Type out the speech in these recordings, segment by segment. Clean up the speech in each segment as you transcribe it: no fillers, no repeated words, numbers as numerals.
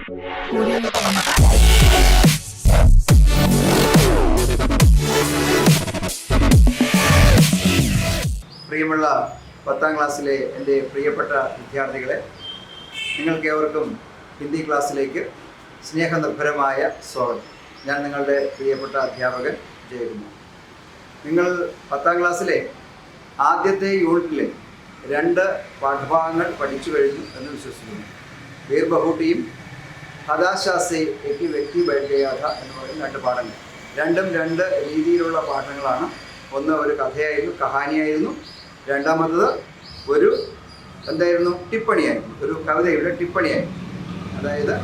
പ്രിയമുള്ള 10ാം ക്ലാസ്സിലെ എൻ്റെ പ്രിയപ്പെട്ട വിദ്യാർത്ഥികളെ, നിങ്ങൾക്കേവർക്കും ഹിന്ദി ക്ലാസ്സിലേക്ക് സ്നേഹനിർഭരമായ സ്വാഗതം. ഞാൻ നിങ്ങളുടെ പ്രിയപ്പെട്ട അധ്യാപകൻ ജയകുമാർ. നിങ്ങൾ 10ാം ക്ലാസ്സിലെ ആദ്യത്തെ യൂണിറ്റിലെ 2 പാഠഭാഗങ്ങൾ പഠിച്ചു കഴിഞ്ഞു എന്ന് വിശ്വസിക്കുന്നു. വീർ ബഹൂട്ടിയും ഹതാശാസെ എക്ക് വ്യക്തി ബൈഠയാഥ എന്ന് പറയുന്ന 2 പാഠങ്ങൾ. രണ്ടും 2 രീതിയിലുള്ള പാഠങ്ങളാണ്. ഒന്ന് ഒരു കഥയായിരുന്നു, കഹാനിയായിരുന്നു. രണ്ടാമത്തത് ഒരു ടിപ്പണിയായിരുന്നു, ഒരു കവിതയുടെ ടിപ്പണിയായിരുന്നു. അതായത്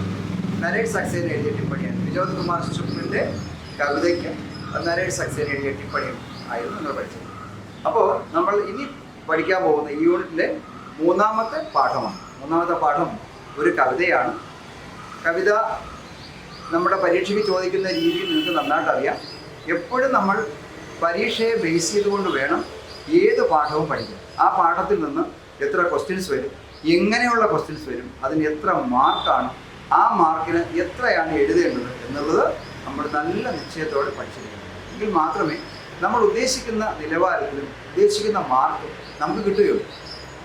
നരേഷ് സക്സേന എഴുതിയ ടിപ്പണിയായിരുന്നു. വിനോദ് കുമാർ ശുക്ലിൻ്റെ കവിതയ്ക്ക് നരേഷ് സക്സേന എഴുതിയ ടിപ്പണി ആയിരുന്നു നമ്മൾ പഠിച്ചത്. അപ്പോൾ നമ്മൾ ഇനി പഠിക്കാൻ പോകുന്ന ഈ യൂണിറ്റിലെ 3ാമത്തെ പാഠമാണ്. 3ാമത്തെ പാഠം ഒരു കവിതയാണ്. കവിത നമ്മുടെ പരീക്ഷയ്ക്ക് ചോദിക്കുന്ന രീതി നിങ്ങൾക്ക് നന്നായിട്ട് അറിയാം. എപ്പോഴും നമ്മൾ പരീക്ഷയെ ബേസ് ചെയ്തുകൊണ്ട് വേണം ഏത് പാഠവും പഠിക്കാൻ. ആ പാഠത്തിൽ നിന്ന് എത്ര ക്വസ്റ്റ്യൻസ് വരും, എങ്ങനെയുള്ള ക്വസ്റ്റ്യൻസ് വരും, അതിന് എത്ര മാർക്കാണ്, ആ മാർക്കിന് എത്രയാണ് എഴുതേണ്ടത് എന്നുള്ളത് നമ്മൾ നല്ല നിശ്ചയത്തോടെ പഠിച്ചിരിക്കണം. എങ്കിൽ മാത്രമേ നമ്മൾ ഉദ്ദേശിക്കുന്ന നിലവാരത്തിലും ഉദ്ദേശിക്കുന്ന മാർക്കും നമുക്ക് കിട്ടുകയുള്ളൂ.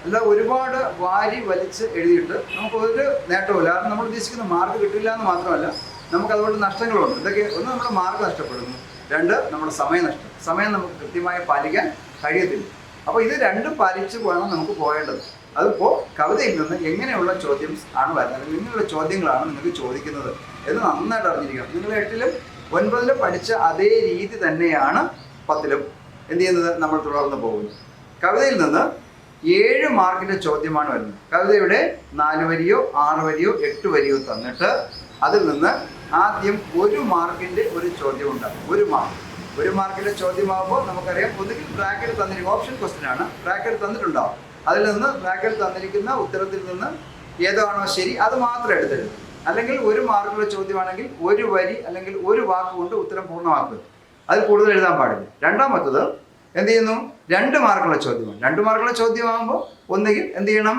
അല്ല ഒരുപാട് വാരി വലിച്ച് എഴുതിയിട്ട് നമുക്കൊരു നേട്ടമില്ല. കാരണം നമ്മൾ ഉദ്ദേശിക്കുന്ന മാർക്ക് കിട്ടില്ല എന്ന് മാത്രമല്ല, നമുക്കതുകൊണ്ട് നഷ്ടങ്ങളുണ്ട്. ഇതൊക്കെ ഒന്ന്, നമ്മുടെ മാർക്ക് നഷ്ടപ്പെടുന്നു. 2, നമ്മുടെ സമയം നമുക്ക് കൃത്യമായി പാലിക്കാൻ കഴിയത്തില്ല. അപ്പോൾ ഇത് 2 പാലിച്ച് വേണം നമുക്ക് പോകേണ്ടത്. അതിപ്പോൾ കവിതയിൽ നിന്ന് എങ്ങനെയുള്ള ചോദ്യം ആണ് വരുന്നത്, അല്ലെങ്കിൽ ഇങ്ങനെയുള്ള ചോദ്യങ്ങളാണ് നിങ്ങൾക്ക് ചോദിക്കുന്നത് എന്ന് നന്നായിട്ട് അറിഞ്ഞിരിക്കണം. നിങ്ങൾ 8ലും 9ലും പഠിച്ച അതേ രീതി തന്നെയാണ് 10ലും എന്ത് ചെയ്യുന്നത്, നമ്മൾ തുടർന്ന് പോകുന്നത്. കവിതയിൽ നിന്ന് 7 മാർക്കിൻ്റെ ചോദ്യമാണ് വരുന്നത്. കവിതയുടെ 4 വരിയോ 6 വരിയോ 8 വരിയോ തന്നിട്ട് അതിൽ നിന്ന് ആദ്യം 1 മാർക്കിൻ്റെ ഒരു ചോദ്യം ഉണ്ടാകും. 1 മാർക്കിൻ്റെ ചോദ്യമാകുമ്പോൾ നമുക്കറിയാം, ഒന്നുകിൽ ബ്രാക്കറ്റ് തന്നിരിക്കും, ഓപ്ഷൻ ക്വസ്റ്റ്യൻ ആണ്, ബ്രാക്കറ്റ് തന്നിട്ടുണ്ടാവും. അതിൽ നിന്ന് ബ്രാക്കറ്റ് തന്നിരിക്കുന്ന ഉത്തരത്തിൽ നിന്ന് ഏതാണോ ശരി അത് മാത്രം എടുത്തെഴുതും. അല്ലെങ്കിൽ 1 മാർക്കുള്ള ചോദ്യമാണെങ്കിൽ 1 വരി അല്ലെങ്കിൽ 1 വാക്ക് കൊണ്ട് ഉത്തരം പൂർണ്ണമാക്കുക. അതിൽ കൂടുതൽ എഴുതാൻ പാടില്ല. രണ്ടാമത്തത് എന്ത് ചെയ്യുന്നു, 2 മാർക്കുള്ള ചോദ്യമാണ്. 2 മാർക്കുള്ള ചോദ്യമാകുമ്പോൾ ഒന്നുകിൽ എന്ത് ചെയ്യണം,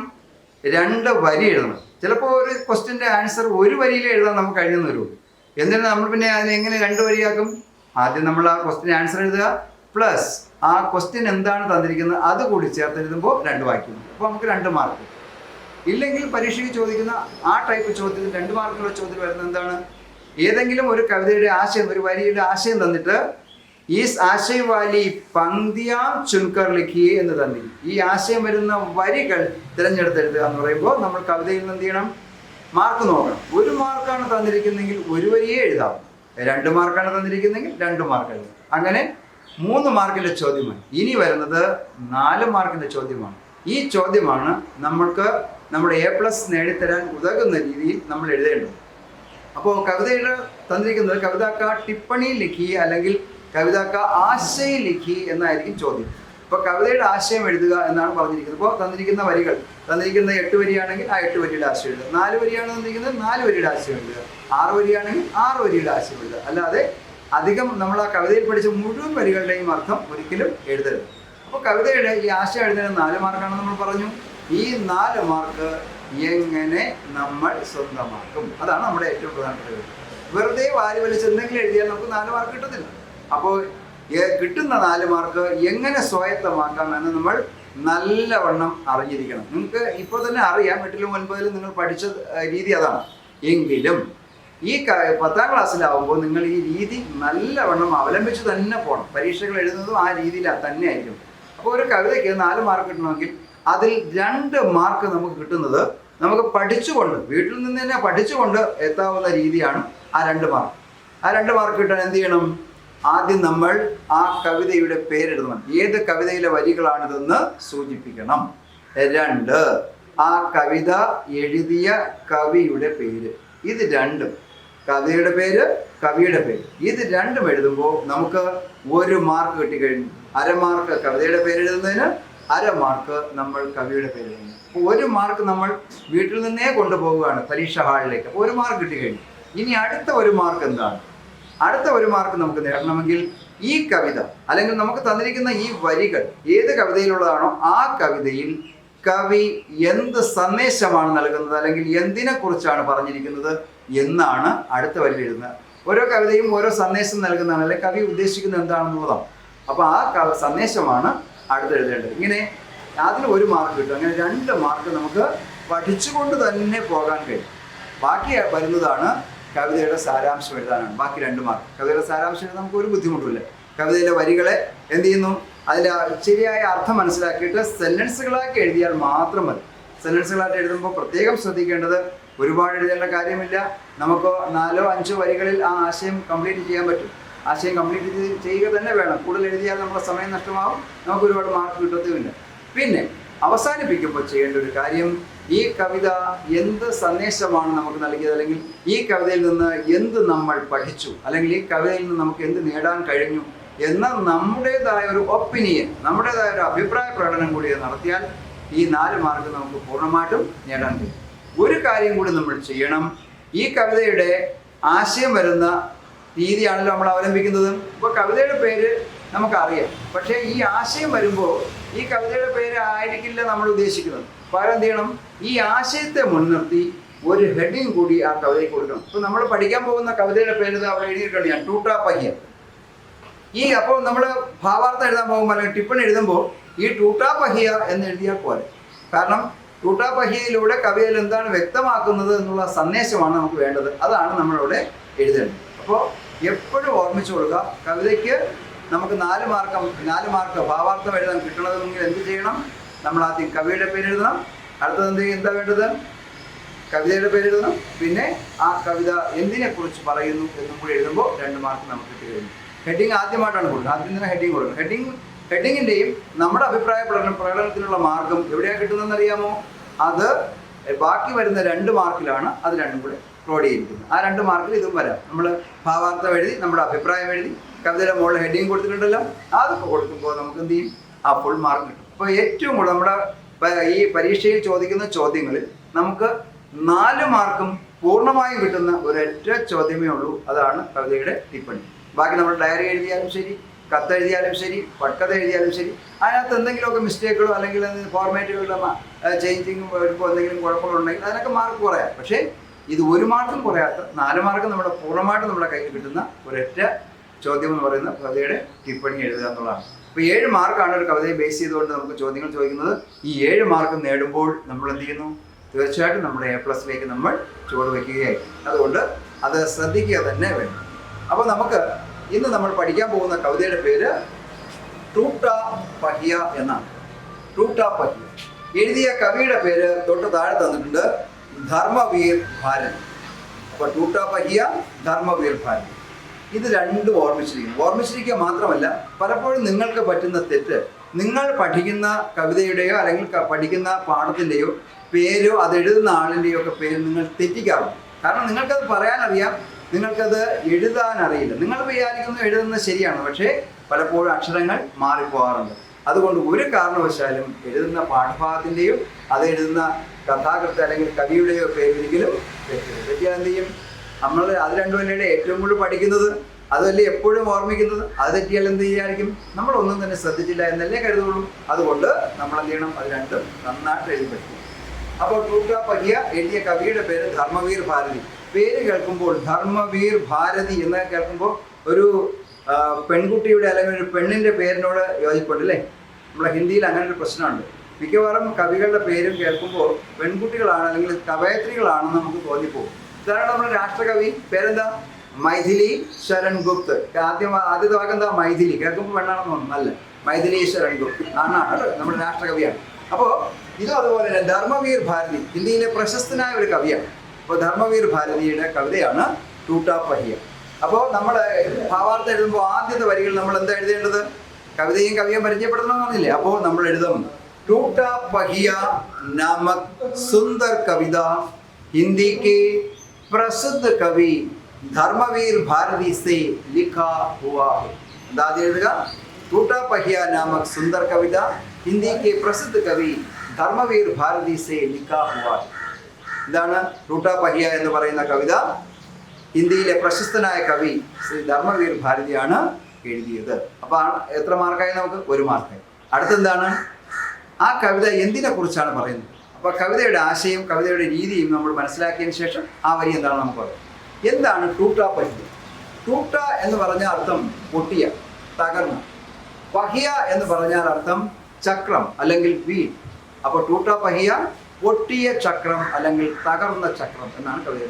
2 വരി എഴുതണം. ചിലപ്പോൾ ഒരു ക്വസ്റ്റ്യൻ്റെ ആൻസർ 1 വരിയിൽ എഴുതാൻ നമുക്ക് കഴിയുന്ന വരുള്ളൂ. എന്നിട്ട് നമ്മൾ പിന്നെ അതിനെ എങ്ങനെ 2 വരിയാക്കും? ആദ്യം നമ്മൾ ആ ക്വസ്റ്റ്യൻ ആൻസർ എഴുതുക, പ്ലസ് ആ ക്വസ്റ്റ്യൻ എന്താണ് തന്നിരിക്കുന്നത് അത് കൂടി ചേർത്ത് എഴുതുമ്പോൾ 2 വാക്യം. അപ്പോൾ നമുക്ക് 2 മാർക്ക്. ഇല്ലെങ്കിൽ പരീക്ഷയ്ക്ക് ചോദിക്കുന്ന ആ ടൈപ്പ് ചോദ്യത്തിൽ 2 മാർക്കുള്ള ചോദ്യം വരുന്നത് എന്താണ്, ഏതെങ്കിലും ഒരു കവിതയുടെ ആശയം, ഒരു വരിയുടെ ആശയം തന്നിട്ട് ഈ ആശയം വാലി പങ്ക്തിയാം ചുൻകർ ലിഖിയെ എന്ന് തന്നിരിക്കും. ഈ ആശയം വരുന്ന വരികൾ തിരഞ്ഞെടുത്തെഴുതുക എന്ന് പറയുമ്പോൾ നമ്മൾ കവിതയിൽ നിന്ന് എന്ത് ചെയ്യണം, മാർക്ക് നോക്കണം. 1 മാർക്കാണ് തന്നിരിക്കുന്നതെങ്കിൽ 1 വരിയെ എഴുതാം. 2 മാർക്കാണ് തന്നിരിക്കുന്നതെങ്കിൽ 2 മാർക്ക് എഴുതാം. അങ്ങനെ 3 മാർക്കിൻ്റെ ചോദ്യമാണ്. ഇനി വരുന്നത് 4 മാർക്കിൻ്റെ ചോദ്യമാണ്. ഈ ചോദ്യമാണ് നമ്മൾക്ക് നമ്മുടെ A+ നേടിത്തരാൻ ഉതകുന്ന രീതിയിൽ നമ്മൾ എഴുതേണ്ടത്. അപ്പോൾ കവിതയിൽ തന്നിരിക്കുന്നത് കവിതാക്ക ടിപ്പണി ലിഖി അല്ലെങ്കിൽ കവിതാക്ക ആശയ ലിഖി എന്നായിരിക്കും ചോദ്യം. ഇപ്പോൾ കവിതയുടെ ആശയം എഴുതുക എന്നാണ് പറഞ്ഞിരിക്കുന്നത്. ഇപ്പോൾ തന്നിരിക്കുന്ന വരികൾ, തന്നിരിക്കുന്ന 8 വരിയാണെങ്കിൽ ആ 8 വരിയുടെ ആശയം എഴുതുക. 4 വരിയാണ് തന്നിരിക്കുന്നത്, 4 വരിയുടെ ആശയം എഴുതുക. 6 വരിയാണെങ്കിൽ 6 വരിയുടെ ആശയം എഴുതുക. അല്ലാതെ അധികം നമ്മൾ ആ കവിതയിൽ പഠിച്ച മുഴുവൻ വരികളുടെയും അർത്ഥം ഒരിക്കലും എഴുതരുത്. അപ്പോൾ കവിതയുടെ ഈ ആശയം എഴുതുന്നത് 4 മാർക്കാണെന്ന് നമ്മൾ പറഞ്ഞു. ഈ 4 മാർക്ക് എങ്ങനെ നമ്മൾ സ്വന്തമാക്കും, അതാണ് നമ്മുടെ ഏറ്റവും പ്രധാനപ്പെട്ട കാര്യം. വെറുതെ വാരി വലിച്ച് എന്തെങ്കിലും എഴുതിയാൽ നമുക്ക് 4 മാർക്ക് കിട്ടത്തില്ല. അപ്പോൾ കിട്ടുന്ന 4 മാർക്ക് എങ്ങനെ സ്വായത്തമാക്കാം എന്ന് നമ്മൾ നല്ലവണ്ണം അറിഞ്ഞിരിക്കണം. നിങ്ങൾക്ക് ഇപ്പോൾ തന്നെ അറിയാം, 8ലും 9ലും നിങ്ങൾ പഠിച്ച രീതി അതാണ്. എങ്കിലും ഈ 10ാം ക്ലാസ്സിലാവുമ്പോൾ നിങ്ങൾ ഈ രീതി നല്ലവണ്ണം അവലംബിച്ച് തന്നെ പോകണം. പരീക്ഷകൾ എഴുതുന്നതും ആ രീതിയിൽ തന്നെ ആയിരിക്കും. അപ്പോൾ ഒരു കവിതയ്ക്ക് 4 മാർക്ക് കിട്ടണമെങ്കിൽ അതിൽ 2 മാർക്ക് നമുക്ക് കിട്ടുന്നത് നമുക്ക് പഠിച്ചുകൊണ്ട്, വീട്ടിൽ നിന്ന് തന്നെ പഠിച്ചുകൊണ്ട് എത്താവുന്ന രീതിയാണ് ആ 2 മാർക്ക്. ആ 2 മാർക്ക് കിട്ടാൻ എന്ത് ചെയ്യണം, ആദ്യം നമ്മൾ ആ കവിതയുടെ പേരെഴുതണം. ഏത് കവിതയിലെ വരികളാണിതെന്ന് സൂചിപ്പിക്കണം. 2, ആ കവിത എഴുതിയ കവിയുടെ പേര്. ഇത് 2ഉം, കവിതയുടെ പേര്, കവിയുടെ പേര്, ഇത് 2ഉം എഴുതുമ്പോൾ നമുക്ക് 1 മാർക്ക് കിട്ടിക്കഴിഞ്ഞു. 1/2 മാർക്ക് കവിതയുടെ പേര് എഴുതുന്നതിന്, 1/2 മാർക്ക് നമ്മൾ കവിയുടെ പേര് എഴുതുന്നു. അപ്പോൾ 1 മാർക്ക് നമ്മൾ വീട്ടിൽ നിന്നേ കൊണ്ടുപോവുകയാണ് പരീക്ഷാ ഹാളിലേക്ക്. അപ്പോൾ 1 മാർക്ക് കിട്ടിക്കഴിഞ്ഞു. ഇനി അടുത്ത 1 മാർക്ക് എന്താണ്? അടുത്ത 1 മാർക്ക് നമുക്ക് നേടണമെങ്കിൽ ഈ കവിത അല്ലെങ്കിൽ നമുക്ക് തന്നിരിക്കുന്ന ഈ വരികൾ ഏത് കവിതയിലുള്ളതാണോ ആ കവിതയിൽ കവി എന്ത് സന്ദേശമാണ് നൽകുന്നത്, അല്ലെങ്കിൽ എന്തിനെ കുറിച്ചാണ് പറഞ്ഞിരിക്കുന്നത് എന്നാണ് അടുത്ത വരിയിൽ എഴുതുന്നത്. ഓരോ കവിതയും ഓരോ സന്ദേശം നൽകുന്നതാണ്, അല്ലെങ്കിൽ കവി ഉദ്ദേശിക്കുന്നത് എന്താണെന്നുള്ളതാണ്. അപ്പോൾ ആ സന്ദേശമാണ് അടുത്ത് എഴുതേണ്ടത്. ഇങ്ങനെ അതിന് 1 മാർക്ക് കിട്ടും. അങ്ങനെ 2 മാർക്ക് നമുക്ക് പഠിച്ചുകൊണ്ട് തന്നെ പോകാൻ കഴിയും. ബാക്കി വരുന്നതാണ് കവിതയുടെ സാരാംശം എഴുതാനാണ്. ബാക്കി 2 മാർക്ക്. കവിതയുടെ സാരാംശം എഴുതാൻ നമുക്ക് ഒരു ബുദ്ധിമുട്ടില്ല. കവിതയിലെ വരികളെ എന്ത് ചെയ്യുന്നു, അതിൻ്റെ ശരിയായ അർത്ഥം മനസ്സിലാക്കിയിട്ട് സെൻറ്റൻസുകളാക്കി എഴുതിയാൽ മാത്രം മതി. സെൻറ്റൻസുകളായിട്ട് എഴുതുമ്പോൾ പ്രത്യേകം ശ്രദ്ധിക്കേണ്ടത്, ഒരുപാട് എഴുതേണ്ട കാര്യമില്ല. നമുക്ക് 4-5 വരികളിൽ ആ ആശയം കംപ്ലീറ്റ് ചെയ്യാൻ പറ്റും. ആശയം കംപ്ലീറ്റ് ചെയ്യുക തന്നെ വേണം. കൂടുതൽ എഴുതിയാൽ നമ്മുടെ സമയം നഷ്ടമാവും, നമുക്ക് ഒരുപാട് മാർക്ക് കിട്ടത്തുമില്ല. പിന്നെ അവസാനിപ്പിക്കുമ്പോൾ ചെയ്യേണ്ട ഒരു കാര്യം, ഈ കവിത എന്ത് സന്ദേശമാണ് നമുക്ക് നൽകിയത്, അല്ലെങ്കിൽ ഈ കവിതയിൽ നിന്ന് എന്ത് നമ്മൾ പഠിച്ചു, അല്ലെങ്കിൽ ഈ കവിതയിൽ നിന്ന് നമുക്ക് എന്ത് നേടാൻ കഴിഞ്ഞു എന്ന നമ്മുടേതായ ഒരു ഒപ്പീനിയൻ, നമ്മുടേതായ ഒരു അഭിപ്രായ പ്രകടനം കൂടി നടത്തിയാൽ ഈ 4 മാർക്ക് നമുക്ക് പൂർണ്ണമായിട്ടും നേടാൻ കഴിയും. ഒരു കാര്യം കൂടി നമ്മൾ ചെയ്യണം. ഈ കവിതയുടെ ആശയം വരുന്ന രീതിയാണല്ലോ നമ്മൾ അവലംബിക്കുന്നത്. ഇപ്പോൾ കവിതയുടെ പേര് നമുക്കറിയാം, പക്ഷേ ഈ ആശയം വരുമ്പോൾ ഈ കവിതയുടെ പേര് ആയിരിക്കില്ല നമ്മൾ ഉദ്ദേശിക്കുന്നത്. പകരം എന്ത് ചെയ്യണം, ഈ ആശയത്തെ മുൻനിർത്തി ഒരു ഹെഡിങ് കൂടി ആ കവിതയ്ക്ക് കൊടുക്കണം. ഇപ്പോൾ നമ്മൾ പഠിക്കാൻ പോകുന്ന കവിതയുടെ പേര് അവിടെ എഴുതിയിട്ടുണ്ട് ഞാൻ, ടൂട്ടാ പഹിയ. അപ്പോൾ നമ്മൾ ഭാവാർത്ഥം എഴുതാൻ പോകുമ്പോൾ അല്ലെങ്കിൽ ടിപ്പണി എഴുതുമ്പോൾ ഈ ടൂട്ടാ പഹിയ എന്ന് എഴുതിയാൽ പോലെ. കാരണം ടൂട്ടാ പഹിയയിലൂടെ കവിതയിൽ എന്താണ് വ്യക്തമാക്കുന്നത് എന്നുള്ള സന്ദേശമാണ് നമുക്ക് വേണ്ടത്. അതാണ് നമ്മളിവിടെ എഴുതേണ്ടത്. അപ്പോൾ എപ്പോഴും ഓർമ്മിച്ചു കൊടുക്കുക, കവിതയ്ക്ക് നമുക്ക് 4 മാർക്ക് ഭാവാർത്ഥം എഴുതാൻ കിട്ടണമെങ്കിൽ എന്ത് ചെയ്യണം, നമ്മൾ ആദ്യം കവിയുടെ പേര് എഴുതണം. അടുത്തത് എന്താ വേണ്ടത്, കവിതയുടെ പേര് എഴുതണം. പിന്നെ ആ കവിത എന്തിനെക്കുറിച്ച് പറയുന്നു എന്നും കൂടി എഴുതുമ്പോൾ 2 മാർക്ക് നമുക്ക് കിട്ടി കഴിഞ്ഞു. ഹെഡിങ് ആദ്യമായിട്ടാണ് കൊടുക്കുന്നത്. ആദ്യം തന്നെ ഹെഡിങ് കൊടുക്കണം. ഹെഡിങ്ങിൻ്റെയും നമ്മുടെ അഭിപ്രായ പ്രകടനത്തിനുള്ള മാർഗം എവിടെയാണ് കിട്ടുന്നതെന്ന് അറിയാമോ? അത് ബാക്കി വരുന്ന 2 മാർക്കിലാണ്. അത് 2 കൂടെ ക്രോഡീകരിക്കുന്നത്. ആ 2 മാർക്കിൽ ഇതും വരാം. നമ്മൾ ഭാവാർത്ഥം എഴുതി, നമ്മുടെ അഭിപ്രായം എഴുതി, കവിതയുടെ മുകളിൽ ഹെഡിങ് കൊടുത്തിട്ടുണ്ടല്ലോ, അതൊക്കെ കൊടുക്കുമ്പോൾ നമുക്ക് എന്ത് ചെയ്യും, ആ ഫുൾ മാർക്ക് കിട്ടും. അപ്പോൾ ഏറ്റവും കൂടുതൽ നമ്മുടെ ഈ പരീക്ഷയിൽ ചോദിക്കുന്ന ചോദ്യങ്ങളിൽ നമുക്ക് 4 മാർക്കും പൂർണ്ണമായും കിട്ടുന്ന ഒരൊറ്റ ചോദ്യമേ ഉള്ളൂ. അതാണ് കവിതയുടെ ടിപ്പണി. ബാക്കി നമ്മൾ ഡയറി എഴുതിയാലും ശരി, കത്തെഴുതിയാലും ശരി, പട്കഥ എഴുതിയാലും ശരി, അതിനകത്ത് എന്തെങ്കിലുമൊക്കെ മിസ്റ്റേക്കുകളോ അല്ലെങ്കിൽ ഫോർമാറ്റുകളുടെ ചേഞ്ചിങ് വരുമ്പോൾ എന്തെങ്കിലും കുഴപ്പങ്ങളുണ്ടെങ്കിൽ അതിനൊക്കെ മാർക്ക് കുറയാം. പക്ഷേ ഇത് 1 മാർക്കും കുറയാത്ത 4 മാർക്ക് നമ്മുടെ പൂർണ്ണമായിട്ട് നമ്മുടെ കയ്യിൽ കിട്ടുന്ന ഒരൊറ്റ ചോദ്യം എന്ന് പറയുന്ന കവിതയുടെ ടിപ്പണി എഴുതുക എന്നുള്ളതാണ്. അപ്പോൾ 7 മാർക്കാണ് ഒരു കവിതയെ ബേസ് ചെയ്തുകൊണ്ട് നമുക്ക് ചോദ്യങ്ങൾ ചോദിക്കുന്നത്. ഈ 7 മാർക്ക് നേടുമ്പോൾ നമ്മൾ എന്ത് ചെയ്യുന്നു, തീർച്ചയായിട്ടും നമ്മുടെ A+ലേക്ക് നമ്മൾ ചുവട് വയ്ക്കുകയായി. അതുകൊണ്ട് അത് ശ്രദ്ധിക്കുക തന്നെ വേണം. അപ്പോൾ നമുക്ക് ഇന്ന് നമ്മൾ പഠിക്കാൻ പോകുന്ന കവിതയുടെ പേര് ടൂട്ടാ പഹിയ എന്നാണ്. ടൂട്ടാ പഹിയ എഴുതിയ കവിയുടെ പേര് തൊട്ട് താഴെ തന്നിട്ടുണ്ട്, ധർമ്മവീർ ഭാരതി. അപ്പോൾ ടൂട്ടാ പഹിയ, ധർമ്മവീർ ഭാരതി, ഇത് 2 ഓർമ്മിച്ചിരിക്കുക മാത്രമല്ല, പലപ്പോഴും നിങ്ങൾക്ക് പറ്റുന്ന തെറ്റ്, നിങ്ങൾ പഠിക്കുന്ന കവിതയുടെയോ അല്ലെങ്കിൽ പഠിക്കുന്ന പാഠത്തിൻ്റെയോ പേരോ അത് എഴുതുന്ന ആളിൻ്റെയോ ഒക്കെ പേര് നിങ്ങൾ തെറ്റിക്കാറുണ്ട്. കാരണം നിങ്ങൾക്കത് പറയാനറിയാം, നിങ്ങൾക്കത് എഴുതാനറിയില്ല. നിങ്ങൾ വിചാരിക്കുന്നത് എഴുതുന്നത് ശരിയാണ്, പക്ഷേ പലപ്പോഴും അക്ഷരങ്ങൾ മാറിപ്പോകാറുണ്ട്. അതുകൊണ്ട് ഒരു കാരണവശാലും എഴുതുന്ന പാഠഭാഗത്തിൻ്റെയോ അത് എഴുതുന്ന കഥാകൃത്ത് അല്ലെങ്കിൽ കവിയുടെയോ പേരിലെങ്കിലും തെറ്റിയാൽ എന്ത് ചെയ്യും, നമ്മൾ അത് 2 തന്നെയാണ് ഏറ്റവും കൂടുതൽ പഠിക്കുന്നത്, അതല്ലേ എപ്പോഴും ഓർമ്മിക്കുന്നത്. അത് തെറ്റിയാൽ എന്ത് ചെയ്യായിരിക്കും, നമ്മളൊന്നും തന്നെ ശ്രദ്ധിച്ചില്ല എന്നല്ലേ കരുതുള്ളൂ. അതുകൊണ്ട് നമ്മൾ എന്ത് ചെയ്യണം, അത് 2 നന്നായിട്ട് എഴുതി പഠിക്കും. അപ്പോൾ ടൂട്ടാ പഹിയ എഴുതിയ കവിയുടെ പേര് ധർമ്മവീർ ഭാരതി. പേര് കേൾക്കുമ്പോൾ ധർമ്മവീർ ഭാരതി എന്ന് കേൾക്കുമ്പോൾ ഒരു പെൺകുട്ടിയുടെ അല്ലെങ്കിൽ ഒരു പെണ്ണിൻ്റെ പേരിനോട് യോജിപ്പുണ്ട് അല്ലേ? നമ്മുടെ ഹിന്ദിയിൽ അങ്ങനെ ഒരു പ്രശ്നമുണ്ട്. മിക്കവാറും കവികളുടെ പേരും കേൾക്കുമ്പോൾ പെൺകുട്ടികളാണ് അല്ലെങ്കിൽ കവയത്രികളാണെന്ന് നമുക്ക് തോന്നിപ്പോകും. ഇതാണ് നമ്മുടെ രാഷ്ട്രകവി പേരെന്താ, മൈഥിലി ശരൺ ഗുപ്ത്. ആദ്യത്തെ ഭാഗം എന്താ, മൈഥിലി. കേൾക്കുമ്പോൾ പെണ്ണാണെന്ന് തോന്നുന്നു, നല്ല മൈഥിലി ശരൺ ഗുപ്ത് ആണാണ് നമ്മുടെ രാഷ്ട്രകവിയാണ്. അപ്പോൾ ഇതും അതുപോലെ തന്നെ ധർമ്മവീർ ഭാരതി ഹിന്ദിയിലെ പ്രശസ്തനായ ഒരു കവിയാണ്. അപ്പോൾ ധർമ്മവീർ ഭാരതിയുടെ കവിതയാണ് ടൂട്ടാ പഹിയ. അപ്പോൾ നമ്മൾ ഭാവാർത്ഥം എഴുതുമ്പോൾ ആദ്യത്തെ വരികൾ നമ്മൾ എന്താ എഴുതേണ്ടത്, കവിതയും കവിയും പരിചയപ്പെടുത്തണമെന്ന് പറഞ്ഞില്ലേ. അപ്പോൾ നമ്മൾ എഴുതും टूटा पहिया नामक सुंदर कविता हिंदी के प्रसिद्ध कवि धर्मवीर भारती से लिखा हुआ है. टूटा पहिया नामक सुंदर कविता हिंदी के प्रसिद्ध कवि धर्मवीर भारती से लिखा हुआ है. ഇതാണ് ടൂട്ടാ പഹിയ എന്ന് പറയുന്ന കവിത ഹിന്ദിയിലെ പ്രശസ്തനായ കവി ശ്രീ ധർമ്മവീർ ഭാരതിയാണ് എഴുതിയത്. അപ്പോൾ എത്ര മാർക്കായി നമുക്ക്? 1 മാർക്കായി. അടുത്തെന്താണ്, ആ കവിത എന്തിനെ കുറിച്ചാണ് പറയുന്നത്. അപ്പോൾ കവിതയുടെ ആശയം, കവിതയുടെ രീതിയും നമ്മൾ മനസ്സിലാക്കിയതിന് ശേഷം ആ വരി എന്താണെന്ന് നമുക്ക് പറയാം. എന്താണ് ടൂട്ട പഹിയ? ടൂട്ട എന്ന് പറഞ്ഞ അർത്ഥം പൊട്ടിയ, തകർന്ന. പഹിയ എന്ന് പറഞ്ഞാൽ അർത്ഥം ചക്രം അല്ലെങ്കിൽ വീൽ. അപ്പോൾ ടൂട്ട പഹിയ പൊട്ടിയ ചക്രം അല്ലെങ്കിൽ തകർന്ന ചക്രം എന്നാണ് കവിത.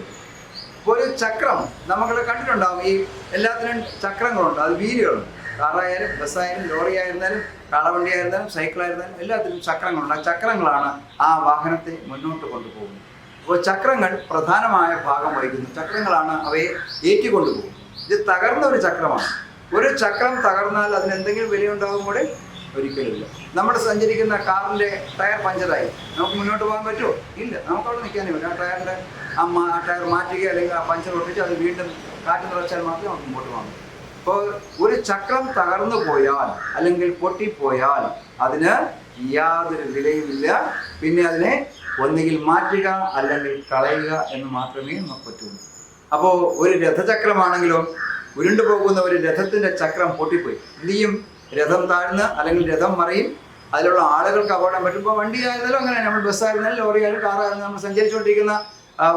ഇപ്പോൾ ഒരു ചക്രം നമ്മൾ കണ്ടിട്ടുണ്ടാകും. ഈ എല്ലാത്തിനും ചക്രങ്ങളുണ്ട്, അത് വീലുകളുണ്ട്. കാറായാലും ബസ്സായാലും ലോറി ആയിരുന്നാലും കാളവണ്ടി ആയിരുന്നാലും സൈക്കിളായിരുന്നാലും എല്ലാത്തിനും ചക്രങ്ങളുണ്ട്. ആ ചക്രങ്ങളാണ് ആ വാഹനത്തെ മുന്നോട്ട് കൊണ്ടുപോകുന്നത്. അപ്പോൾ ചക്രങ്ങൾ പ്രധാനമായ ഭാഗം വഹിക്കുന്നു. ചക്രങ്ങളാണ് അവയെ ഏറ്റിക്കൊണ്ടുപോകുന്നത്. ഇത് തകർന്ന ഒരു ചക്രമാണ്. ഒരു ചക്രം തകർന്നാൽ അതിന് എന്തെങ്കിലും വിലയുണ്ടാകും കൂടെ? ഒരിക്കലുമില്ല. നമ്മൾ സഞ്ചരിക്കുന്ന കാറിൻ്റെ ടയർ പഞ്ചറായി നമുക്ക് മുന്നോട്ട് പോകാൻ പറ്റുമോ? ഇല്ല. നമുക്കവിടെ നിൽക്കാനേ പറ്റും. ആ ടയറിൻ്റെ ആ ടയർ മാറ്റുക അല്ലെങ്കിൽ ആ പഞ്ചർ ഒട്ടിച്ച് അത് വീണ്ടും കാറ്റ് നിറച്ചാൽ മാത്രമേ നമുക്ക് മുമ്പോട്ട് പോകാൻ പറ്റൂ. അപ്പോൾ ഒരു ചക്രം തകർന്നു പോയാൽ അല്ലെങ്കിൽ പൊട്ടിപ്പോയാൽ അതിന് യാതൊരു വിലയുമില്ല. പിന്നെ അതിനെ ഒന്നുകിൽ മാറ്റുക അല്ലെങ്കിൽ കളയുക എന്ന് മാത്രമേ നമുക്ക് പറ്റുള്ളൂ. അപ്പോൾ ഒരു രഥചക്രമാണെങ്കിലോ, ഉരുണ്ടു പോകുന്ന ഒരു രഥത്തിൻ്റെ ചക്രം പൊട്ടിപ്പോയി എന്ത് ചെയ്യും? രഥം താഴ്ന്ന് അല്ലെങ്കിൽ രഥം മറിയും. അതിലുള്ള ആളുകൾക്ക് അപകടം പറ്റുമ്പോൾ വണ്ടി ആയിരുന്നാലും അങ്ങനെ, നമ്മൾ ബസ്സായിരുന്നാലും ലോറി ആയാലും കാറായിരുന്നാലും നമ്മൾ സഞ്ചരിച്ചുകൊണ്ടിരിക്കുന്ന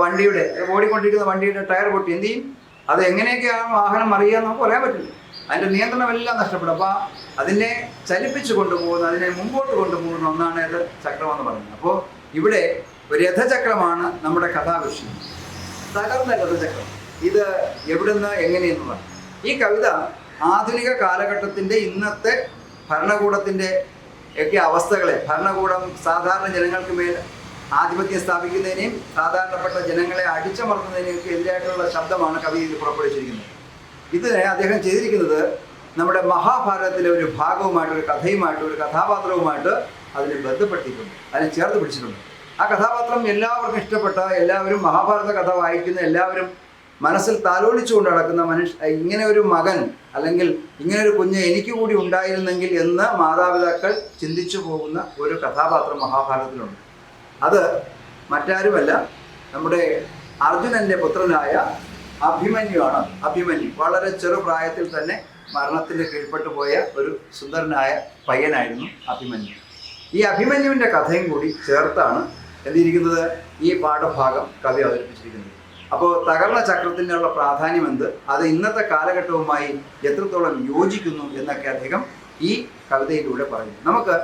വണ്ടിയുടെ ഓടിക്കൊണ്ടിരിക്കുന്ന വണ്ടിയുടെ ടയർ പൊട്ടി എന്ത് ചെയ്യും? അത് എങ്ങനെയൊക്കെയാണ് വാഹനം മറിയുക നമുക്ക് പറയാൻ പറ്റില്ല. അതിൻ്റെ നിയന്ത്രണമെല്ലാം നഷ്ടപ്പെടും. അപ്പോൾ അതിനെ ചലിപ്പിച്ച് കൊണ്ടുപോകുന്ന, അതിനെ മുമ്പോട്ട് കൊണ്ടുപോകുന്ന ഒന്നാണ് അത് ചക്രമെന്ന് പറയുന്നത്. അപ്പോൾ ഇവിടെ ഒരു രഥചക്രമാണ് നമ്മുടെ കഥാവിഷയം. തകർന്ന രഥചക്രം ഇത് എവിടുന്ന് എങ്ങനെയെന്നുള്ളതാണ്. ഈ കവിത ആധുനിക കാലഘട്ടത്തിൻ്റെ ഇന്നത്തെ ഭരണകൂടത്തിൻ്റെ ഒക്കെ അവസ്ഥകളെ, ഭരണകൂടം സാധാരണ ജനങ്ങൾക്ക് മേൽ ആധിപത്യം സ്ഥാപിക്കുന്നതിനെയും സാധാരണപ്പെട്ട ജനങ്ങളെ അടിച്ചമർത്തുന്നതിനെയും ഒക്കെ എതിരായിട്ടുള്ള ശബ്ദമാണ് കവി ഇതിൽ പുറപ്പെടുവിച്ചിരിക്കുന്നത്. ഇതിനെ അദ്ദേഹം ചെയ്തിരിക്കുന്നത് നമ്മുടെ മഹാഭാരതത്തിലെ ഒരു ഭാഗവുമായിട്ട്, ഒരു കഥയുമായിട്ട്, ഒരു കഥാപാത്രവുമായിട്ട് അതിനെ ബന്ധപ്പെടുത്തിയിട്ടുണ്ട്, അതിനെ ചേർത്ത് പിടിച്ചിട്ടുണ്ട്. ആ കഥാപാത്രം എല്ലാവർക്കും ഇഷ്ടപ്പെട്ട, എല്ലാവരും മഹാഭാരത കഥ വായിക്കുന്ന എല്ലാവരും മനസ്സിൽ താലോലിച്ചുകൊണ്ട് നടക്കുന്ന ഇങ്ങനെ ഒരു മകൻ അല്ലെങ്കിൽ ഇങ്ങനെ ഒരു കുഞ്ഞ് എനിക്ക് കൂടി ഉണ്ടായിരുന്നെങ്കിൽ എന്ന് മാതാപിതാക്കൾ ചിന്തിച്ചു പോകുന്ന ഒരു കഥാപാത്രം മഹാഭാരതത്തിലുണ്ട്. അത് മറ്റാരുമല്ല, നമ്മുടെ അർജുനൻ്റെ പുത്രനായ അഭിമന്യുവാണ്. അഭിമന്യു വളരെ ചെറുപ്രായത്തിൽ തന്നെ മരണത്തിന് കീഴ്പ്പെട്ടു പോയ ഒരു സുന്ദരനായ പയ്യനായിരുന്നു അഭിമന്യു. ഈ അഭിമന്യുവിൻ്റെ കഥയും കൂടി ചേർത്താണ് എന്തിരിക്കുന്നത്, ഈ പാഠഭാഗം കവി അവതരിപ്പിച്ചിരിക്കുന്നത്. അപ്പോൾ തകർന്ന ചക്രത്തിനുള്ള പ്രാധാന്യം എന്ത്, അത് ഇന്നത്തെ കാലഘട്ടവുമായി എത്രത്തോളം യോജിക്കുന്നു എന്നൊക്കെ അദ്ദേഹം ഈ കവിതയിലൂടെ പറയുന്നു. നമുക്ക്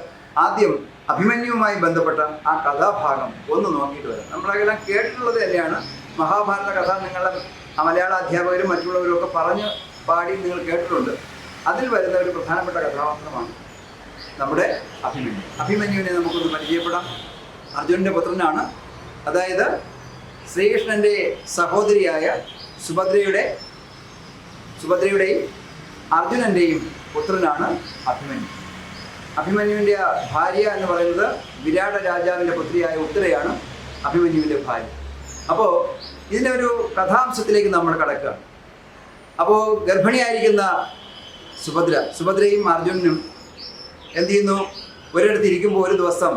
ആദ്യം അഭിമന്യുവുമായി ബന്ധപ്പെട്ട ആ കഥാഭാഗം ഒന്ന് നോക്കിയിട്ട് വരാം. നമ്മളെല്ലാം കേട്ടിട്ടുള്ളത് തന്നെയാണ്. മഹാഭാരത കഥ നിങ്ങളുടെ മലയാള അധ്യാപകരും മറ്റുള്ളവരും ഒക്കെ പറഞ്ഞ് പാടി നിങ്ങൾ കേട്ടിട്ടുണ്ട്. അതിൽ വരുന്ന ഒരു പ്രധാനപ്പെട്ട കഥാപാത്രമാണ് നമ്മുടെ അഭിമന്യു. അഭിമന്യുവിനെ നമുക്കൊന്ന് പരിചയപ്പെടാം. അർജുനൻ്റെ പുത്രനാണ്. അതായത് ശ്രീകൃഷ്ണൻ്റെ സഹോദരിയായ സുഭദ്രയുടെയും അർജുനൻ്റെയും പുത്രനാണ് അഭിമന്യു. അഭിമന്യുവിൻ്റെ ഭാര്യ എന്ന് പറയുന്നത് വിരാട രാജാവിൻ്റെ പുത്രിയായ ഉത്തരയാണ് അഭിമന്യുവിൻ്റെ ഭാര്യ. അപ്പോൾ ഇതിൻ്റെ ഒരു കഥാംശത്തിലേക്ക് നമ്മൾ കടക്കുകയാണ്. അപ്പോൾ ഗർഭിണിയായിരിക്കുന്ന സുഭദ്രയും അർജുനനും എന്ത് ചെയ്യുന്നു? ഒരിടത്ത് ഇരിക്കുമ്പോൾ ഒരു ദിവസം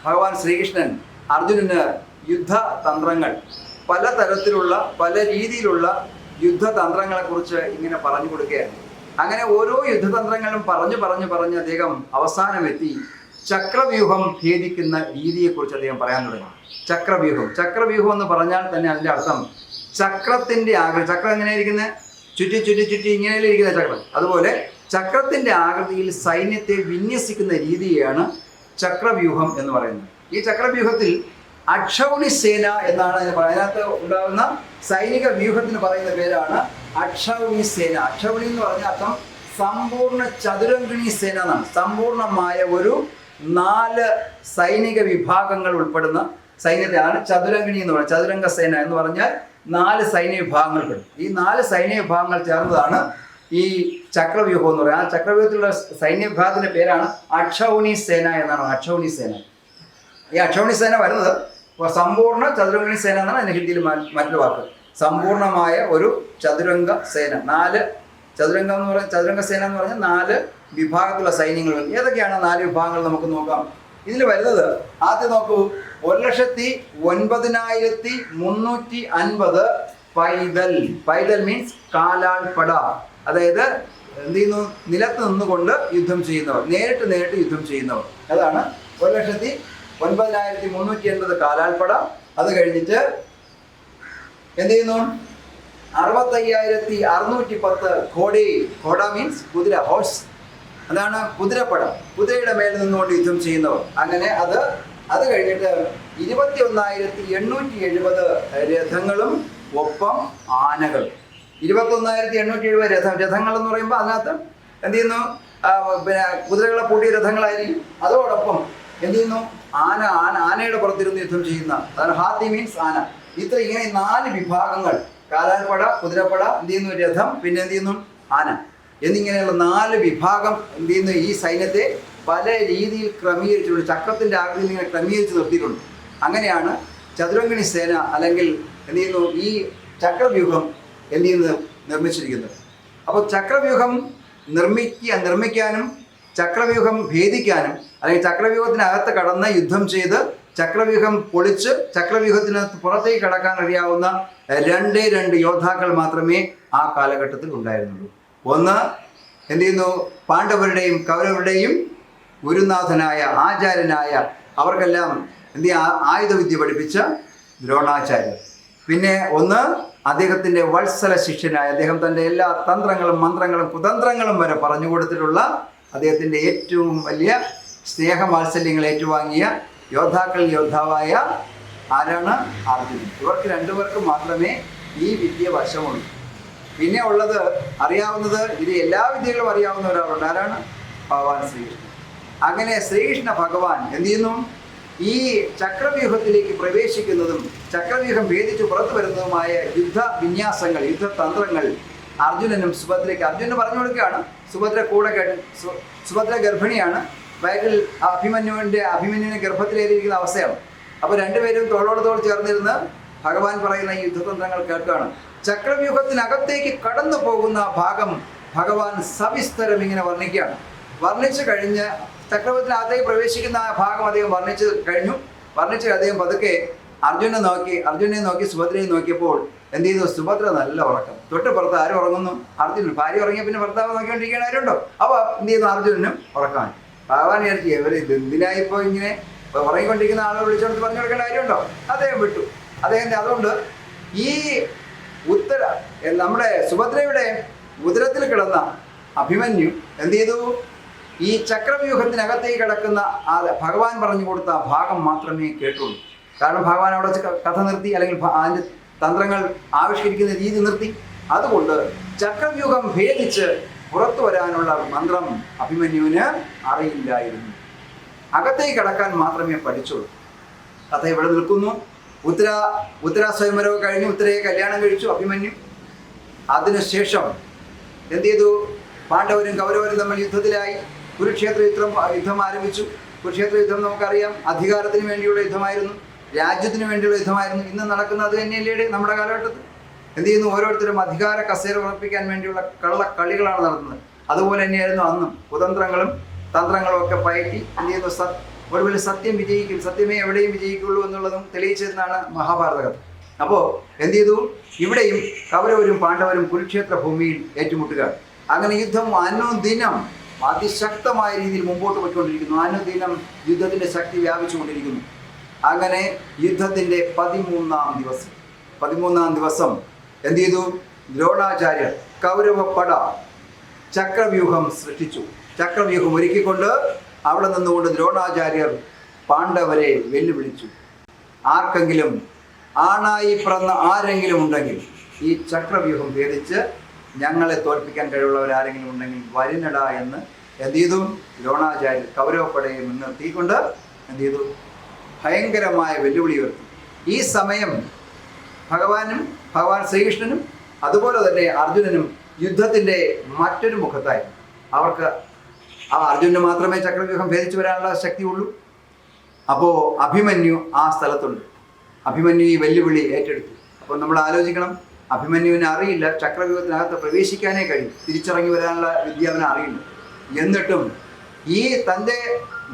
ഭഗവാൻ ശ്രീകൃഷ്ണൻ അർജുനന് യുദ്ധതന്ത്രങ്ങൾ, പലതരത്തിലുള്ള പല രീതിയിലുള്ള യുദ്ധതന്ത്രങ്ങളെക്കുറിച്ച് ഇങ്ങനെ പറഞ്ഞു കൊടുക്കുകയാണ്. അങ്ങനെ ഓരോ യുദ്ധതന്ത്രങ്ങളും പറഞ്ഞ് അദ്ദേഹം അവസാനമെത്തി ചക്രവ്യൂഹം ഭേദിക്കുന്ന രീതിയെക്കുറിച്ച് അദ്ദേഹം പറയാൻ തുടങ്ങി. ചക്രവ്യൂഹം എന്ന് പറഞ്ഞാൽ തന്നെ അതിൻ്റെ അർത്ഥം ചക്രത്തിൻ്റെ ആകൃതി. ചക്രം എങ്ങനെയായിരിക്കുന്നത്? ചുറ്റി ഇങ്ങനെയല്ലേ ഇരിക്കുന്ന ചക്രം. അതുപോലെ ചക്രത്തിൻ്റെ ആകൃതിയിൽ സൈന്യത്തെ വിന്യസിക്കുന്ന രീതിയാണ് ചക്രവ്യൂഹം എന്ന് പറയുന്നത്. ഈ ചക്രവ്യൂഹത്തിൽ അക്ഷൗണി സേന എന്നാണ് അതിന് പറയുന്നത്. അതിനകത്ത് ഉണ്ടാകുന്ന സൈനിക വ്യൂഹത്തിന് പറയുന്ന പേരാണ് അക്ഷൗണി സേന. അക്ഷൗണി എന്ന് പറഞ്ഞ അർത്ഥം സമ്പൂർണ്ണ ചതുരംഗിണി സേന എന്നാണ്. സമ്പൂർണമായ ഒരു 4 സൈനിക വിഭാഗങ്ങൾ ഉൾപ്പെടുന്ന സൈന്യത്തെയാണ് ചതുരംഗിണി എന്ന് പറയുന്നത്. ചതുരംഗ സേന എന്ന് പറഞ്ഞാൽ 4 സൈന്യ വിഭാഗങ്ങൾ പെടും. ഈ 4 സൈന്യ വിഭാഗങ്ങൾ ചേർന്നതാണ് ഈ ചക്രവ്യൂഹം എന്ന് പറയുന്നത്. ആ ചക്രവ്യൂഹത്തിലുള്ള സൈന്യ വിഭാഗത്തിൻ്റെ പേരാണ് അക്ഷൗണി സേന എന്നാണ്. അക്ഷൗണി സേന. ഈ അക്ഷൗണി സേന വരുന്നത് സമ്പൂർണ്ണ ചതുരംഗിണി സേന എന്നാണ് അതിന് ഹിന്ദിയിൽ മറ്റൊരു വാക്ക്. സമ്പൂർണമായ ഒരു ചതുരംഗ സേന. 4 ചതുരംഗം എന്ന് പറഞ്ഞാൽ ചതുരംഗ സേന എന്ന് പറഞ്ഞാൽ 4 വിഭാഗത്തിലുള്ള സൈന്യങ്ങൾ വരും. ഏതൊക്കെയാണ് 4 വിഭാഗങ്ങൾ നമുക്ക് നോക്കാം. ഇതിൽ വരുന്നത് ആദ്യം നോക്കൂ, 1,09,350 പൈതൽ. പൈതൽ മീൻസ് കാലാൾപ്പട. അതായത് എന്ത് ചെയ്യുന്നു? നിലത്ത് നിന്നുകൊണ്ട് യുദ്ധം ചെയ്യുന്നവർ, നേരിട്ട് യുദ്ധം ചെയ്യുന്നവർ. അതാണ് 1,09,380 കാലാൾപ്പട. അത് കഴിഞ്ഞിട്ട് എന്ത് ചെയ്യുന്നു? 65,610 ഘോഡ മീൻസ് കുതിര, ഹോഴ്സ്. അതാണ് കുതിരപ്പട, കുതിരയുടെ മേൽ നിന്നുകൊണ്ട് യുദ്ധം ചെയ്യുന്നവർ. അങ്ങനെ അത് കഴിഞ്ഞിട്ട് 21,870 രഥങ്ങളും ഒപ്പം ആനകളും. 21,870 രഥങ്ങൾ എന്ന് പറയുമ്പോൾ അതിനകത്ത് എന്ത് ചെയ്യുന്നു? പിന്നെ കുതിരകളെ പൂട്ടിയ രഥങ്ങളായിരിക്കും. അതോടൊപ്പം എന്ത് ചെയ്യുന്നു? ആനയുടെ പുറത്തിരുന്ന് യുദ്ധം ചെയ്യുന്ന, അതാണ് ഹാത്തി മീൻസ് ആന. ഇങ്ങനെ 4 വിഭാഗങ്ങൾ, കാലാൾപ്പട, കുതിരപ്പട, എന്ത് ചെയ്യുന്നു? രഥം, പിന്നെ എന്ത് ചെയ്യുന്നു? ആന എന്നിങ്ങനെയുള്ള 4 വിഭാഗം എന്ത് ചെയ്യുന്നു? ഈ സൈന്യത്തെ പല രീതിയിൽ ക്രമീകരിച്ചിട്ടുണ്ട്. ചക്രത്തിൻ്റെ ആകൃതിയിൽ ഇങ്ങനെ ക്രമീകരിച്ച് നിർത്തിയിട്ടുണ്ട്. അങ്ങനെയാണ് ചതുരംഗിണി സേന അല്ലെങ്കിൽ എന്ത് ചെയ്യുന്നു? ഈ ചക്രവ്യൂഹം എന്ത് ചെയ്യുന്നത്? നിർമ്മിച്ചിരിക്കുന്നത്. അപ്പോൾ ചക്രവ്യൂഹം നിർമ്മിക്കാനും ചക്രവ്യൂഹം ഭേദിക്കാനും അല്ലെങ്കിൽ ചക്രവ്യൂഹത്തിനകത്ത് കടന്ന് യുദ്ധം ചെയ്ത് ചക്രവ്യൂഹം പൊളിച്ച് ചക്രവ്യൂഹത്തിന് പുറത്തേക്ക് കടക്കാൻ അറിയാവുന്ന 2 യോദ്ധാക്കൾ മാത്രമേ ആ കാലഘട്ടത്തിൽ ഉണ്ടായിരുന്നുള്ളൂ. ഒന്ന് എന്ത് ചെയ്യുന്നു? പാണ്ഡവരുടെയും കൗരവരുടെയും ഗുരുനാഥനായ ആചാര്യനായ അവർക്കെല്ലാം എന്ത് ആയുധവിദ്യ പഠിപ്പിച്ച ദ്രോണാചാര്യർ. പിന്നെ ഒന്ന് അദ്ദേഹത്തിൻ്റെ വത്സല ശിഷ്യനായ, അദ്ദേഹം തൻ്റെ എല്ലാ തന്ത്രങ്ങളും മന്ത്രങ്ങളും കുതന്ത്രങ്ങളും വരെ പറഞ്ഞു കൊടുത്തിട്ടുള്ള അദ്ദേഹത്തിൻ്റെ ഏറ്റവും വലിയ സ്നേഹവാത്സല്യങ്ങൾ ഏറ്റുവാങ്ങിയ യോദ്ധാവായ ആരാണ്? അർജുനൻ. ഇവർക്ക് 2 പേർക്കും മാത്രമേ ഈ വിദ്യ വശമുള്ളൂ. പിന്നെ ഉള്ളത് അറിയാവുന്നത്, ഇത് എല്ലാ വിദ്യകളും അറിയാവുന്ന ഒരാളുണ്ട്. ആരാണ്? ഭഗവാൻ ശ്രീകൃഷ്ണൻ. അങ്ങനെ ശ്രീകൃഷ്ണ ഭഗവാൻ എന്ത് ചെയ്യുന്നു? ഈ ചക്രവ്യൂഹത്തിലേക്ക് പ്രവേശിക്കുന്നതും ചക്രവ്യൂഹം ഭേദിച്ച് പുറത്തു വരുന്നതുമായ യുദ്ധവിന്യാസങ്ങൾ, യുദ്ധതന്ത്രങ്ങൾ അർജുനനും സുഭദ്രയ്ക്ക് അർജുനന് പറഞ്ഞു കൊടുക്കുകയാണ്. സുഭദ്ര കൂടെ സുഭദ്ര ഗർഭിണിയാണ്. വയറ്റിൽ അഭിമന്യുവിനെ ഗർഭത്തിലേറിയിരിക്കുന്ന അവസ്ഥയാണ്. അപ്പോൾ 2 പേരും തോളോട് തോൾ ചേർന്നിരുന്ന് ഭഗവാൻ പറയുന്ന ഈ യുദ്ധതന്ത്രങ്ങൾ കേൾക്കുകയാണ്. ചക്രവ്യൂഹത്തിനകത്തേക്ക് കടന്നു പോകുന്ന ഭാഗം ഭഗവാൻ സവിസ്തരം ഇങ്ങനെ വർണ്ണിക്കുകയാണ്. വർണ്ണിച്ചു കഴിഞ്ഞ് ചക്രവ്യൂഹത്തിനകത്തേക്ക് പ്രവേശിക്കുന്ന ആ ഭാഗം അദ്ദേഹം വർണ്ണിച്ച് അദ്ദേഹം പതുക്കെ അർജുനെ നോക്കി സുഭദ്രയെ നോക്കിയപ്പോൾ എന്ത് ചെയ്തു? സുഭദ്ര നല്ല ഉറക്കം. തൊട്ടുപുറത്ത് ആരും ഉറങ്ങുന്നു? അർജുനൻ. ഭാര്യ ഉറങ്ങിയ പിന്നെ ഭർത്താവ് നോക്കിക്കൊണ്ടിരിക്കുന്ന ആരുണ്ടോ? അപ്പോൾ എന്ത് ചെയ്യുന്നു? അർജുനനും ഉറക്കമാണ്. ഭഗവാൻ വിചാരിച്ചു, ഇവർ എന്തിനായിപ്പോ ഇങ്ങനെ ഉറങ്ങിക്കൊണ്ടിരിക്കുന്ന ആളുകൾ വിളിച്ചോണ്ട് പറഞ്ഞു കൊടുക്കേണ്ട കാര്യമുണ്ടോ? അദ്ദേഹം വിട്ടു. അതുകൊണ്ട് ഈ നമ്മുടെ സുഭദ്രയുടെ ഉദരത്തിൽ കിടന്ന അഭിമന്യു എന്ത് ചെയ്തു? ഈ ചക്രവ്യൂഹത്തിനകത്തേക്ക് കിടക്കുന്ന ഭഗവാൻ പറഞ്ഞു കൊടുത്ത ആ ഭാഗം മാത്രമേ കേട്ടുള്ളൂ. കാരണം ഭഗവാൻ അവിടെ കഥ നിർത്തി, അല്ലെങ്കിൽ അതിൻ്റെ തന്ത്രങ്ങൾ ആവിഷ്കരിക്കുന്ന രീതി നിർത്തി. അതുകൊണ്ട് ചക്രവ്യൂഹം ഭേദിച്ച് പുറത്തു വരാനുള്ള മന്ത്രം അഭിമന്യുവിന് അറിയില്ലായിരുന്നു. അകത്തേക്ക് കടക്കാൻ മാത്രമേ പഠിച്ചുള്ളൂ. കഥ ഇവിടെ നിൽക്കുന്നു. ഉത്തര സ്വയംവരവ് കഴിഞ്ഞു. ഉത്തരയെ കല്യാണം കഴിച്ചു അഭിമന്യു. അതിനുശേഷം എന്ത് ചെയ്തു? പാണ്ഡവരും കൗരവരും തമ്മിൽ യുദ്ധത്തിലായി. കുരുക്ഷേത്ര യുദ്ധം ആരംഭിച്ചു. കുരുക്ഷേത്ര യുദ്ധം നമുക്കറിയാം, അധികാരത്തിന് വേണ്ടിയുള്ള യുദ്ധമായിരുന്നു, രാജ്യത്തിന് വേണ്ടിയുള്ള യുദ്ധമായിരുന്നു. ഇന്ന് നടക്കുന്നത് തന്നെയല്ലേ നമ്മുടെ കാലഘട്ടത്തിൽ? എന്ത് ചെയ്യുന്നു? ഓരോരുത്തരും അധികാര കസേര ഉറപ്പിക്കാൻ വേണ്ടിയുള്ള കളികളാണ് നടത്തുന്നത്. അതുപോലെ തന്നെയായിരുന്നു അന്നും. കുതന്ത്രങ്ങളും തന്ത്രങ്ങളും ഒക്കെ പയറ്റി എന്ത് ചെയ്യുന്നു? ഒടുവിൽ സത്യം വിജയിക്കും, സത്യമേ എവിടെയും വിജയിക്കുള്ളൂ എന്നുള്ളതും തെളിയിച്ചതെന്നാണ് മഹാഭാരത കഥ. അപ്പോൾ എന്ത് ചെയ്തു? ഇവിടെയും കൗരവരും പാണ്ഡവരും കുരുക്ഷേത്ര ഭൂമിയിൽ ഏറ്റുമുട്ടുക. അങ്ങനെ യുദ്ധം അനുദിനം അതിശക്തമായ രീതിയിൽ മുമ്പോട്ട് പോയിക്കൊണ്ടിരിക്കുന്നു. അനുദിനം യുദ്ധത്തിൻ്റെ ശക്തി വ്യാപിച്ചുകൊണ്ടിരിക്കുന്നു. അങ്ങനെ യുദ്ധത്തിൻ്റെ 13ാം ദിവസം എന്ത് ചെയ്തു? ദ്രോണാചാര്യർ കൗരവപ്പട ചക്രവ്യൂഹം സൃഷ്ടിച്ചു. ചക്രവ്യൂഹം ഒരുക്കിക്കൊണ്ട് അവിടെ നിന്നുകൊണ്ട് ദ്രോണാചാര്യർ പാണ്ഡവരെ വെല്ലുവിളിച്ചു. ആർക്കെങ്കിലും ആണായി പിറന്ന ആരെങ്കിലും ഉണ്ടെങ്കിൽ ഈ ചക്രവ്യൂഹം ഭേദിച്ച് ഞങ്ങളെ തോൽപ്പിക്കാൻ കഴിവുള്ളവർ ആരെങ്കിലും ഉണ്ടെങ്കിൽ വരുന്നട എന്ന് എന്ത് ചെയ്തു? ദ്രോണാചാര്യർ കൗരവപ്പടയെ മുൻനിർത്തിക്കൊണ്ട് എന്ത് ചെയ്തു? ഭയങ്കരമായ വെല്ലുവിളി ഉയർത്തി. ഈ സമയം ഭഗവാൻ ശ്രീകൃഷ്ണനും അതുപോലെ തന്നെ അർജുനനും യുദ്ധത്തിൻ്റെ മറ്റൊരു മുഖത്തായി. അവർക്ക് അർജുനന് മാത്രമേ ചക്രവ്യൂഹം ഭേദിച്ചു വരാനുള്ള ശക്തിയുള്ളൂ. അപ്പോൾ അഭിമന്യു ആ സ്ഥലത്തുണ്ട്. അഭിമന്യു ഈ വെല്ലുവിളി ഏറ്റെടുത്തു. അപ്പോൾ നമ്മൾ ആലോചിക്കണം, അഭിമന്യുവിനെ അറിയില്ല ചക്രവ്യൂഹത്തിനകത്ത് പ്രവേശിക്കാനേ കഴിയും, തിരിച്ചിറങ്ങി വരാനുള്ള വിദ്യ അവനെ അറിയില്ല. എന്നിട്ടും ഈ തൻ്റെ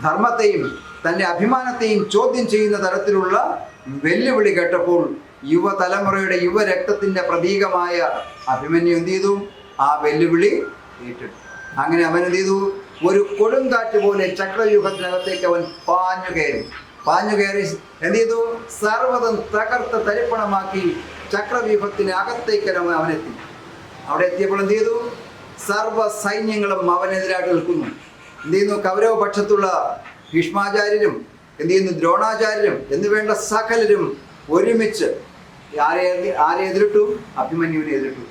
ധർമ്മത്തെയും തൻ്റെ അഭിമാനത്തെയും ചോദ്യം ചെയ്യുന്ന തരത്തിലുള്ള വെല്ലുവിളി കേട്ടപ്പോൾ യുവതലമുറയുടെ യുവരക്തത്തിൻ്റെ പ്രതീകമായ അഭിമന്യു എന്ത് ചെയ്തു? ആ വെല്ലുവിളി ഏറ്റെടുത്തു. അങ്ങനെ അവൻ എന്ത് ചെയ്തു? ഒരു കൊടുങ്കാറ്റ് പോലെ ചക്രവ്യൂഹത്തിനകത്തേക്ക് അവൻ പാഞ്ഞു കയറി എന്ത് ചെയ്തു? സർവ്വതും തകർത്ത് തരിപ്പണമാക്കി ചക്രവ്യൂഹത്തിന് അകത്തേക്ക് അവനെത്തി. അവിടെ എത്തിയപ്പോൾ എന്ത് ചെയ്തു? സർവ്വ സൈന്യങ്ങളും അവനെതിരായിട്ട് നിൽക്കുന്നു. എന്ത് ചെയ്യുന്നു? കൗരവ പക്ഷത്തുള്ള ഭീഷ്മാചാര്യരും എന്ത് ചെയ്യുന്നു? ദ്രോണാചാര്യരും എന്നുവേണ്ട സകലരും ഒരുമിച്ച് ആരെ എതിരിട്ടു? അഭിമന്യുവിനെ എതിരിട്ടു.